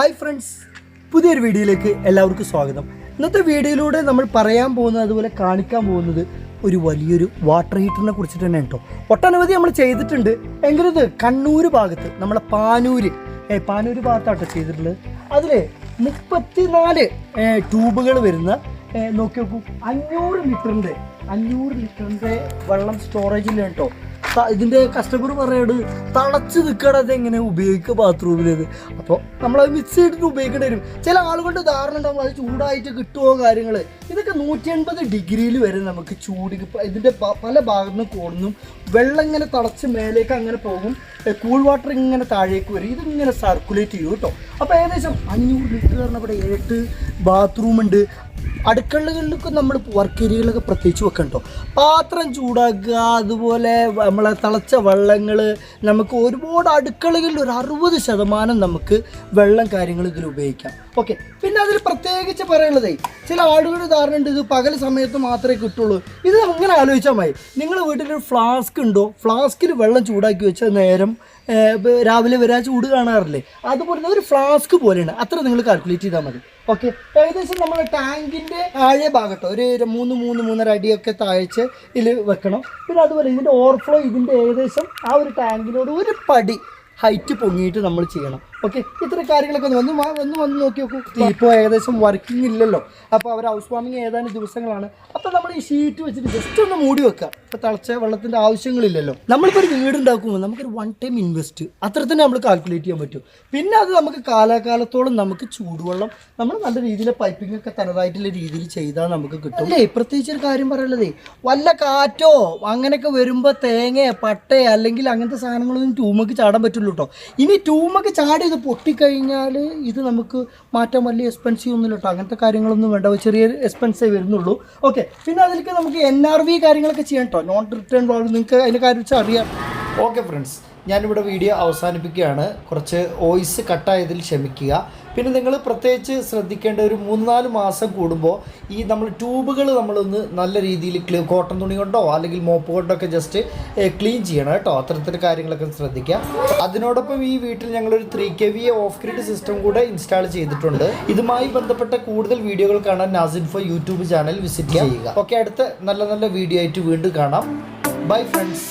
Hi friends, പുതിയൊരു വീഡിയോയിലേക്ക് എല്ലാവർക്കും സ്വാഗതം. ഇന്നത്തെ വീഡിയോയിലൂടെ നമ്മൾ പറയാൻ പോകുന്നത്, അതുപോലെ കാണിക്കാൻ പോകുന്നത് ഒരു വലിയൊരു വാട്ടർ ഹീറ്ററിനെ കുറിച്ചിട്ട് തന്നെ കേട്ടോ. ഒട്ടനവധി നമ്മൾ ചെയ്തിട്ടുണ്ട്. എങ്കിലും ഇത് കണ്ണൂർ ഭാഗത്ത്, നമ്മളെ പാനൂർ ഭാഗത്താട്ടോ ചെയ്തിട്ടുള്ളത്. അതിൽ 34 ട്യൂബുകൾ വരുന്ന, നോക്കി നോക്കൂ, 500 ലിറ്ററിൻ്റെ വെള്ളം സ്റ്റോറേജിൽ കേട്ടോ. ഇതിൻ്റെ കസ്റ്റമർ പറയുന്നത് തളച്ച് നിൽക്കണത് എങ്ങനെ ഉപയോഗിക്കുക ബാത്റൂമിലേത്. അപ്പോൾ നമ്മളത് മിക്സ് ചെയ്തിട്ട് ഉപയോഗിക്കേണ്ടി വരും. ചില ആളുകളുടെ ധാരണ ഉണ്ടാകും അത് ചൂടായിട്ട് കിട്ടുമോ കാര്യങ്ങൾ. ഇതൊക്കെ 180 ഡിഗ്രിയിൽ വരെ നമുക്ക് ഇതിൻ്റെ പല ഭാഗത്തുനിന്നും കൂടുന്നു. വെള്ളം ഇങ്ങനെ തളച്ച് മേലേക്ക് അങ്ങനെ പോകും. കൂൾ വാട്ടർ ഇങ്ങനെ താഴേക്ക് വരും. ഇതിങ്ങനെ സർക്കുലേറ്റ് ചെയ്യും കേട്ടോ. അപ്പോൾ ഏകദേശം 500 ലിറ്റർ പറഞ്ഞപ്പോൾ 8 ബാത്റൂമുണ്ട്. അടുക്കളകളിലൊക്കെ നമ്മൾ വർക്ക് ഏരിയകളൊക്കെ പ്രത്യേകിച്ച് വെക്കണ്ടോ. പാത്രം ചൂടാക്കുക, അതുപോലെ നമ്മളെ തിളച്ച വെള്ളങ്ങൾ, നമുക്ക് ഒരുപാട് അടുക്കളകളിൽ ഒരു 60% നമുക്ക് വെള്ളം കാര്യങ്ങൾ ഇതിൽ ഉപയോഗിക്കാം. ഓക്കെ, പിന്നെ അതിൽ പ്രത്യേകിച്ച് പറയുന്നതേ, ചില ആളുകളുടെ ധാരണ ഉണ്ട് ഇത് പകൽ സമയത്ത് മാത്രമേ കിട്ടുള്ളൂ. ഇത് അങ്ങനെ ആലോചിച്ചാൽ മതി. നിങ്ങളുടെ വീട്ടിലൊരു ഫ്ലാസ്ക് ഉണ്ടോ, ഫ്ലാസ്കിൽ വെള്ളം ചൂടാക്കി വെച്ച നേരം രാവിലെ വരാൻ ചൂട് കാണാറില്ലേ, അതുപോലെ ഒരു ഫ്ലാസ്ക് പോലെയാണ്. അത്ര നിങ്ങൾ കാൽക്കുലേറ്റ് ചെയ്താൽ മതി. ഓക്കെ, ഏകദേശം നമ്മുടെ ടാങ്കിൻ്റെ താഴെ ഭാഗത്തോ ഒരു 3-3.5 അടിയൊക്കെ താഴ്ച ഇതിൽ വെക്കണം. പിന്നെ അതുപോലെ ഇതിൻ്റെ ഓവർഫ്ലോ ഇതിൻ്റെ ഏകദേശം ആ ഒരു ടാങ്കിനോട് ഒരു പടി ഹൈറ്റ് പൊങ്ങിയിട്ട് നമ്മൾ ചെയ്യണം. ഓക്കെ, ഇത്ര കാര്യങ്ങളൊക്കെ വന്ന് നോക്കി നോക്കൂ. ഇപ്പോൾ ഏകദേശം വർക്കിംഗ് ഇല്ലല്ലോ. അപ്പോൾ അവർ ഹൗസ് വാമിങ് ഏതാനും ദിവസങ്ങളാണ്. അപ്പോൾ നമ്മൾ ഈ ഷീറ്റ് വെച്ചിട്ട് ജസ്റ്റ് ഒന്ന് മൂടി വെക്കുക. ഇപ്പോൾ തിളച്ച വെള്ളത്തിൻ്റെ ആവശ്യങ്ങളില്ലല്ലോ. നമ്മളിപ്പോൾ ഒരു വീട് ഉണ്ടാക്കുമ്പോൾ നമുക്കൊരു 1 ടൈം ഇൻവെസ്റ്റ് അത്ര തന്നെ നമ്മൾ കാൽക്കുലേറ്റ് ചെയ്യാൻ പറ്റും. പിന്നെ അത് നമുക്ക് കാലാകാലത്തോളം നമുക്ക് ചൂടുവെള്ളം നമ്മൾ നല്ല രീതിയിൽ പൈപ്പിംഗ് ഒക്കെ തനതായിട്ടുള്ള രീതിയിൽ ചെയ്താൽ നമുക്ക് കിട്ടും. അല്ലേ, പ്രത്യേകിച്ച് ഒരു കാര്യം പറയുള്ളതേ, വല്ല കാറ്റോ അങ്ങനെയൊക്കെ വരുമ്പോൾ തേങ്ങയോ പട്ടയോ അല്ലെങ്കിൽ അങ്ങനത്തെ സാധനങ്ങളൊന്നും ട്യൂബൊക്കെ ചാടാൻ പറ്റുള്ളൂ കേട്ടോ. ഇനി ട്യൂബൊക്കെ ചാടി ഇത് പൊട്ടിക്കഴിഞ്ഞാൽ ഇത് നമുക്ക് മാറ്റാൻ വലിയ എക്സ്പെൻസീവ് ഒന്നുമില്ല കേട്ടോ. അങ്ങനത്തെ കാര്യങ്ങളൊന്നും വേണ്ട, ചെറിയ എക്സ്പെൻസേ വരുന്നുള്ളൂ. ഓക്കെ, പിന്നെ അതിലേക്ക് നമുക്ക് NRV കാര്യങ്ങളൊക്കെ ചെയ്യാം കേട്ടോ. നോൺ റിട്ടേൺ വാൾവ്, നിങ്ങൾക്ക് അതിനെ കാര്യം വെച്ചാൽ അറിയാം. ഓക്കെ ഫ്രണ്ട്സ്, ഞാനിവിടെ വീഡിയോ അവസാനിപ്പിക്കുകയാണ്. കുറച്ച് വോയിസ് കട്ടായതിൽ ക്ഷമിക്കുക. പിന്നെ നിങ്ങൾ പ്രത്യേകിച്ച് ശ്രദ്ധിക്കേണ്ട, ഒരു 3-4 മാസം കൂടുമ്പോൾ ഈ നമ്മൾ ട്യൂബുകൾ നമ്മളൊന്ന് നല്ല രീതിയിൽ കോട്ടൺ തുണി കൊണ്ടോ അല്ലെങ്കിൽ മോപ്പ് കൊണ്ടോ ഒക്കെ ജസ്റ്റ് ക്ലീൻ ചെയ്യണം കേട്ടോ. അത്തരത്തിൽ കാര്യങ്ങളൊക്കെ ശ്രദ്ധിക്കുക. അതിനോടൊപ്പം ഈ വീട്ടിൽ ഞങ്ങളൊരു 3 kVA ഓഫ് ഗ്രിഡ് സിസ്റ്റം കൂടെ ഇൻസ്റ്റാൾ ചെയ്തിട്ടുണ്ട്. ഇതുമായി ബന്ധപ്പെട്ട കൂടുതൽ വീഡിയോകൾ കാണാൻ നാസിൻഫോ യൂട്യൂബ് ചാനൽ വിസിറ്റ് ചെയ്യുക. ഓക്കെ, അടുത്ത നല്ല വീഡിയോ ആയിട്ട് വീണ്ടും കാണാം. Bye friends.